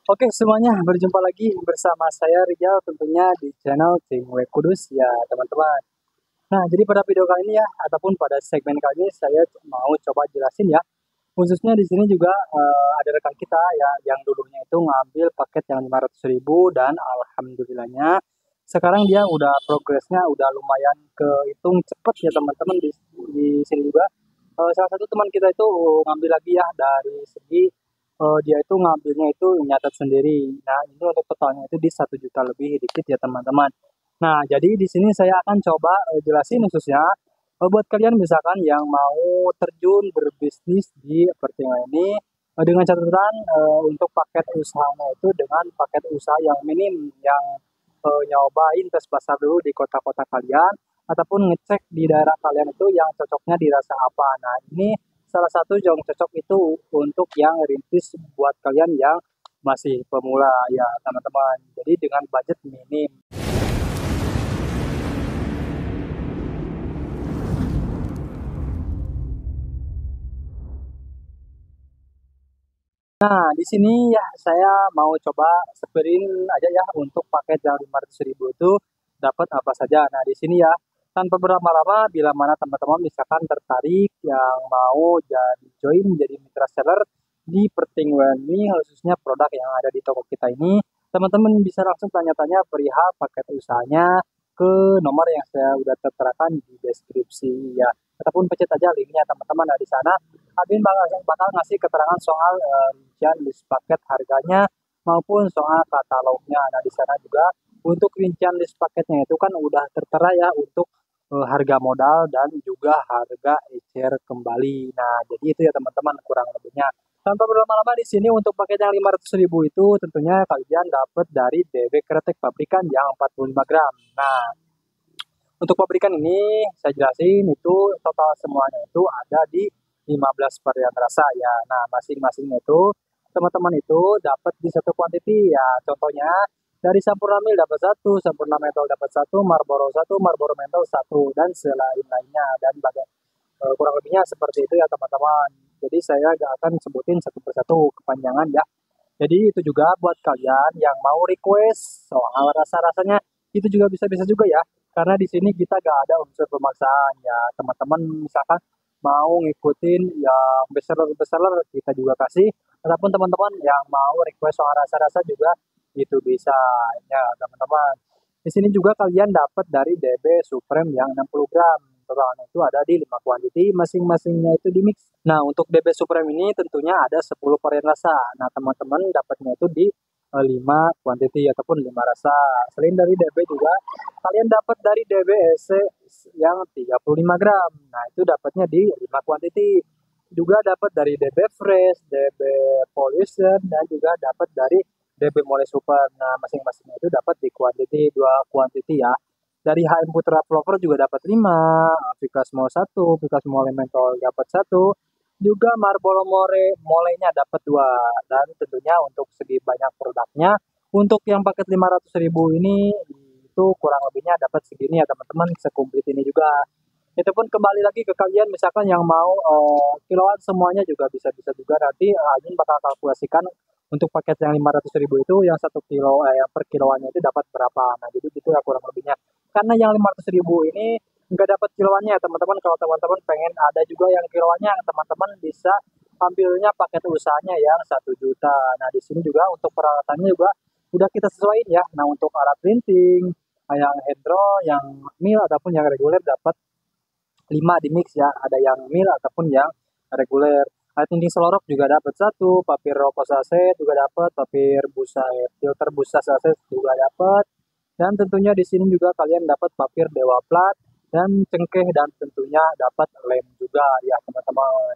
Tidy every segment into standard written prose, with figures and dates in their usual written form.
Oke semuanya, berjumpa lagi bersama saya Rijal tentunya di channel Tim Web Kudus ya teman-teman. Nah, jadi pada video kali ini ya, ataupun pada segmen kali ini saya mau coba jelasin ya. Khususnya di sini juga ada rekan kita ya yang dulunya itu ngambil paket yang 500.000 dan alhamdulillahnya sekarang dia udah progresnya udah lumayan kehitung cepet ya teman-teman di sini juga. Salah satu teman kita itu ngambil lagi ya dari segi dia itu ngambilnya itu nyatet sendiri. Nah, ini untuk totalnya itu di 1 juta lebih dikit ya teman-teman. Nah, jadi di sini saya akan coba jelasin khususnya buat kalian misalkan yang mau terjun berbisnis di pertingan ini dengan catatan untuk paket usahanya itu dengan paket usaha yang minim yang nyobain tes pasar dulu di kota-kota kalian ataupun ngecek di daerah kalian itu yang cocoknya dirasa apa. Nah, ini salah satu yang cocok itu untuk yang rintis buat kalian yang masih pemula ya teman-teman. Jadi dengan budget minim. Nah, di sini ya saya mau coba seperin aja ya untuk paket yang 500.000 itu dapat apa saja. Nah, di sini ya tanpa berlama-lama bila mana teman-teman misalkan tertarik yang mau jadi join menjadi mitra seller di Pertingwan ini khususnya produk yang ada di toko kita ini, teman-teman bisa langsung tanya-tanya perihal paket usahanya ke nomor yang saya udah terterakan di deskripsi ya. Ataupun pencet aja linknya teman-teman. Nah, di sana admin bakal ngasih keterangan soal rincian list paket harganya maupun soal katalognya. Nah, di sana juga untuk rincian list paketnya itu kan udah tertera ya untuk harga modal dan juga harga ecer kembali. Nah, jadi itu ya teman-teman kurang lebihnya. Tanpa berlama-lama di sini untuk paket yang 500.000 itu tentunya kalian dapat dari DB Kretek pabrikan yang 45 gram. Nah, untuk pabrikan ini saya jelasin itu total semuanya itu ada di 15 varian rasa ya. Nah, masing-masingnya itu teman-teman itu dapat di satu quantity ya. Contohnya dari Sampurna Mil dapat satu, Sampurna Menthol dapat satu, Marlboro satu, Marlboro Menthol satu, dan selain-lainnya. Dan kurang lebihnya seperti itu ya teman-teman. Jadi saya gak akan sebutin satu persatu kepanjangan ya. Jadi itu juga buat kalian yang mau request soal rasa-rasanya itu juga bisa-bisa juga ya. Karena di sini kita gak ada unsur pemaksaan ya. Teman-teman misalkan mau ngikutin yang bestseller kita juga kasih. Ataupun teman-teman yang mau request soal rasa-rasa juga itu bisa ya teman-teman. Di sini juga kalian dapat dari DB Supreme yang 60 gram. Totalnya itu ada di 5 quantity, masing-masingnya itu di mix. Nah, untuk DB Supreme ini tentunya ada 10 varian rasa. Nah, teman-teman dapatnya itu di 5 quantity ataupun 5 rasa. Selain dari DB juga, kalian dapat dari DB EC yang 35 gram. Nah, itu dapatnya di 5 quantity. Juga dapat dari DB Fresh, DB Pollution, dan juga dapat dari DB Mole Super. Nah, masing-masingnya itu dapat di quantity, 2 quantity ya. Dari HM Putra Plover juga dapat 5, Vikas Mall 1, Vikas Mall Elemental dapat 1, juga Marlboro Molenya dapat 2. Dan tentunya untuk segi banyak produknya, untuk yang paket 500.000 ini itu kurang lebihnya dapat segini ya teman-teman, sekumplit ini juga. Itu pun kembali lagi ke kalian misalkan yang mau kiloan semuanya juga bisa-bisa juga nanti admin bakal kalkulasikan untuk paket yang 500.000 itu yang 1 kilo yang per kiloannya itu dapat berapa. Nah, jadi gitu ya kurang lebihnya. Karena yang 500.000 ini nggak dapat kiloannya ya teman-teman. Kalau teman-teman pengen ada juga yang kiloannya, teman-teman bisa ambilnya paket usahanya yang 1 juta. Nah, di sini juga untuk peralatannya juga udah kita sesuaiin ya. Nah, untuk alat printing, yang hydro, yang mil ataupun yang reguler dapat 5 di mix ya. Ada yang mil ataupun yang reguler. Alat printing selorok juga dapat 1, papir rokok saset juga dapat, papir busa filter busa saset juga dapat. Dan tentunya di sini juga kalian dapat papir Dewa Plat dan cengkeh dan tentunya dapat lem juga ya teman-teman.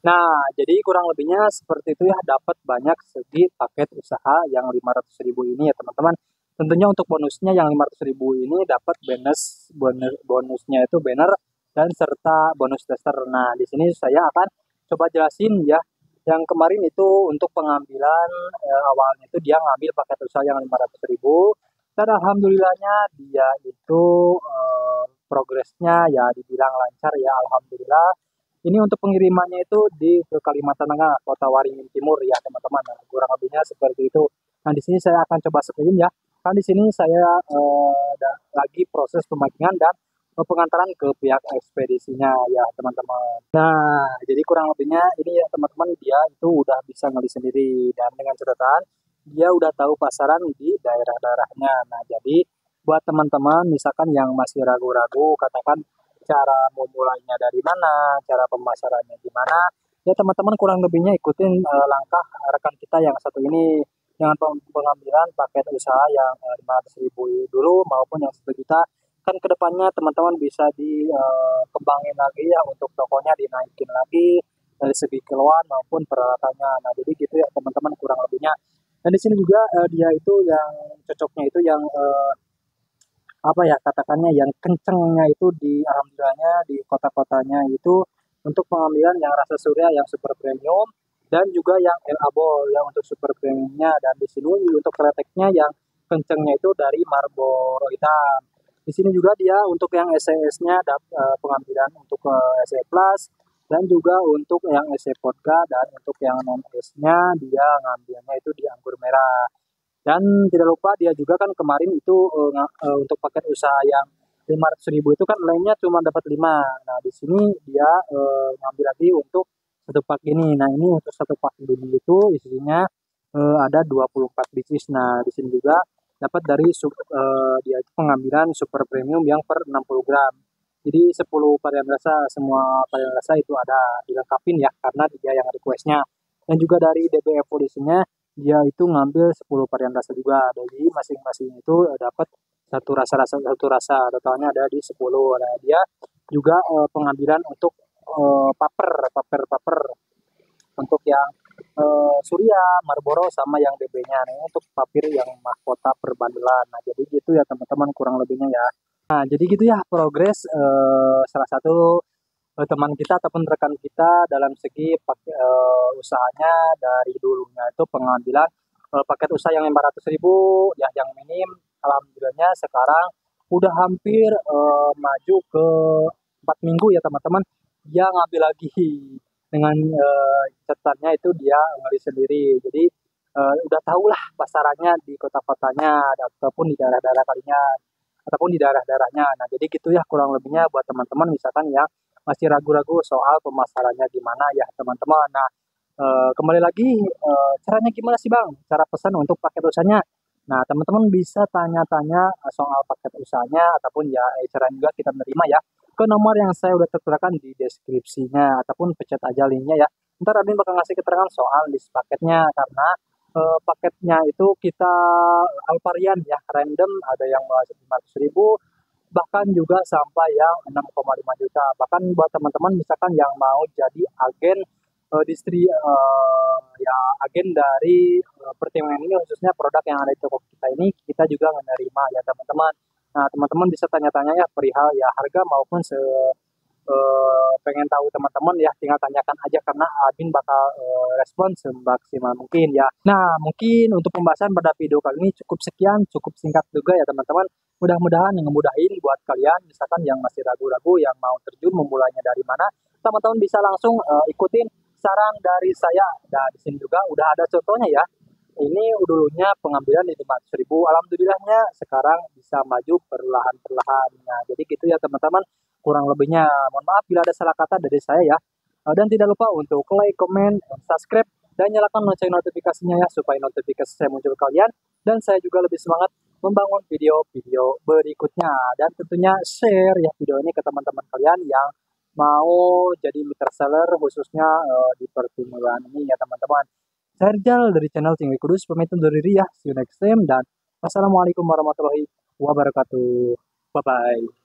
Nah, jadi kurang lebihnya seperti itu ya, dapat banyak segi paket usaha yang 500.000 ini ya teman-teman. Tentunya untuk bonusnya yang 500.000 ini dapat bonusnya itu banner dan serta bonus tester. Nah, di sini saya akan coba jelasin ya. Yang kemarin itu untuk pengambilan awalnya itu dia ngambil paket usaha yang 500.000 dan alhamdulillahnya dia itu progresnya ya dibilang lancar ya alhamdulillah Ini untuk pengirimannya itu ke Kalimantan Tengah, Kota Waringin Timur ya teman-teman. Nah, kurang lebihnya seperti itu. Nah, di sini saya akan coba screen ya. Kan di sini saya lagi proses pemakingan dan pengantaran ke pihak ekspedisinya ya teman-teman. Nah, jadi kurang lebihnya ini ya teman-teman, dia itu udah bisa ngelis sendiri dan dengan catatan dia udah tahu pasaran di daerah-daerahnya. Nah, jadi buat teman-teman misalkan yang masih ragu-ragu, katakan cara memulainya dari mana, cara pemasarannya gimana, ya teman-teman kurang lebihnya ikutin langkah rekan kita yang satu ini dengan pengambilan paket usaha yang 500.000 dulu maupun yang 1 juta. Kan kedepannya teman-teman bisa dikembangin lagi ya, untuk tokonya dinaikin lagi dari segi kiloan maupun peralatannya. Nah, jadi gitu ya teman-teman kurang lebihnya. Dan di sini juga dia itu yang cocoknya itu yang apa ya katakannya yang kencengnya itu di alhamdulillahnya di kota-kotanya itu untuk pengambilan yang rasa surya yang super premium dan juga yang El Abol yang untuk super premiumnya, dan di sini untuk kreteknya yang kencengnya itu dari Marlboro hitam. Di sini juga dia untuk yang SES-nya pengambilan untuk SE Plus dan juga untuk yang SE Vodka, dan untuk yang non S-nya dia ngambilnya itu di anggur merah. Dan tidak lupa dia juga kan kemarin itu untuk paket usaha yang 500.000 itu kan lainnya cuma dapat 5. Nah, di sini dia ngambil lagi untuk 1 pak ini. Nah, ini untuk 1 pak ini itu isinya ada 24 biji. Nah, di sini juga dapat dari dia itu pengambilan super premium yang per 60 gram. Jadi 10 varian rasa, semua varian rasa itu ada dilengkapin ya karena dia yang requestnya. Dan juga dari DB Evolution-nya dia itu ngambil 10 varian rasa juga. Jadi masing-masing itu dapat satu rasa totalnya ada di 10. Nah, dia juga pengambilan untuk paper untuk yang Surya, Marlboro sama yang DB-nya. Nah, untuk papir yang mahkota perbandelan. Nah, jadi gitu ya teman-teman kurang lebihnya ya. Nah, jadi gitu ya progres salah satu teman kita ataupun rekan kita dalam segi usahanya dari dulunya itu pengambilan paket usaha yang 500.000 ya yang minim, alhamdulillahnya sekarang udah hampir maju ke 4 minggu ya teman-teman, dia ngambil lagi dengan catatannya itu dia ngeri sendiri. Jadi udah tahu lah pasarannya di kota-kotanya ataupun di daerah-daerah kalinya ataupun di daerah-daerahnya. Nah, jadi gitu ya kurang lebihnya buat teman-teman misalkan yang masih ragu-ragu soal pemasarannya gimana ya teman-teman. Nah, kembali lagi caranya gimana sih Bang? Cara pesan untuk paket usahanya. Nah, teman-teman bisa tanya-tanya soal paket usahanya ataupun ya cara juga kita menerima ya ke nomor yang saya udah terterakan di deskripsinya ataupun pencet aja linknya ya. Ntar admin bakal ngasih keterangan soal list paketnya karena paketnya itu kita alparian ya, random, ada yang 500.000 bahkan juga sampai yang 6,5 juta. Bahkan buat teman-teman misalkan yang mau jadi agen ya agen dari pertimbangan ini khususnya produk yang ada di toko kita ini, kita juga menerima ya teman-teman. Nah, teman-teman bisa tanya-tanya ya perihal ya harga maupun pengen tahu teman-teman ya tinggal tanyakan aja karena admin bakal respon semaksimal mungkin ya. Nah, mungkin untuk pembahasan pada video kali ini cukup sekian, cukup singkat juga ya teman-teman. Mudah-mudahan ngemudahin buat kalian misalkan yang masih ragu-ragu yang mau terjun memulainya dari mana, teman-teman bisa langsung ikutin saran dari saya. Nah, di sini juga udah ada contohnya ya. Ini dulunya pengambilan di 500.000, alhamdulillahnya sekarang bisa maju perlahan-perlahan. Nah, jadi gitu ya teman-teman kurang lebihnya. Mohon maaf bila ada salah kata dari saya ya. Dan tidak lupa untuk like, comment, subscribe, dan nyalakan lonceng notifikasinya ya supaya notifikasi saya muncul ke kalian. Dan saya juga lebih semangat membangun video-video berikutnya. Dan tentunya share ya video ini ke teman-teman kalian yang mau jadi mitra seller khususnya di pertumbuhan ini ya teman-teman. Saya Rizal dari channel Tinggi Kudus, pamit undur diri ya. See you next time dan wassalamualaikum warahmatullahi wabarakatuh. Bye-bye.